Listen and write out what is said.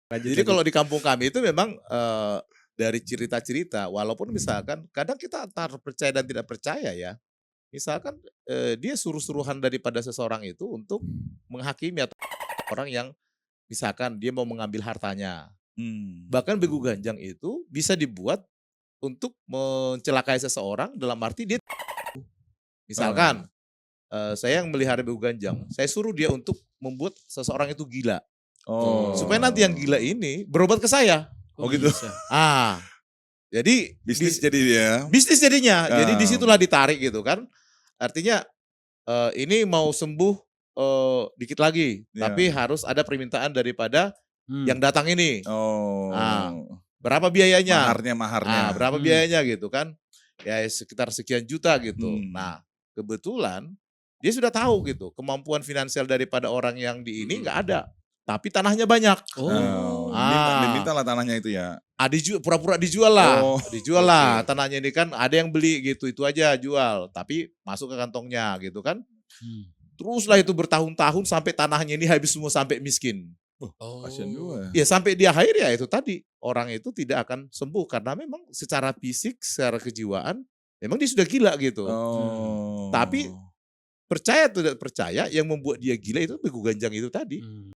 Lanjut Jadi lanjut. kalau di kampung kami itu memang, dari cerita-cerita walaupun misalkan kadang kita antara percaya dan tidak percaya ya. Misalkan, dia suruh-suruhan daripada seseorang itu untuk menghakimi atau orang yang misalkan dia mau mengambil hartanya. Mmm. Bahkan begu ganjang itu bisa dibuat untuk mencelakai seseorang dalam arti dia Oh. misalkan, saya yang melihara begu ganjang, saya suruh dia untuk membuat seseorang itu gila. Supaya nanti yang gila Oh. ini berobat ke saya. Oh Kok gitu. bisa? Ah, jadi Bisnis jadi ya? bisnis jadinya. Jadi di situlah Mmm. ditarik gitu kan. Artinya, ini mau sembuh, dikit lagi, Iya. tapi harus ada permintaan daripada yang Mmm. datang ini. Ah, Oh. berapa biayanya? Maharnya Ah, maharnya. berapa Mmm. biayanya gitu kan. Ya sekitar sekian juta gitu. Mmm. Nah, kebetulan dia sudah tahu gitu kemampuan finansial daripada orang yang di ini nggak ada, tapi tanahnya banyak. Oh, Oh. Ah. dimintalah tanahnya itu ya? Pura-pura dijual Oh, lah oke. tanahnya ini kan ada yang beli gitu, itu aja jual, tapi masuk ke kantongnya gitu kan. Mmm. Teruslah itu bertahun-tahun sampai tanahnya ini habis semua sampai miskin. Oh, kasihan Oh. juga. Ya sampai di akhir ya itu tadi, orang itu tidak akan sembuh karena memang secara fisik, secara kejiwaan, memang dia sudah gila gitu. Mmm. Tapi Oh. percaya atau tidak percaya yang membuat dia gila itu begu ganjang itu tadi. Mmm.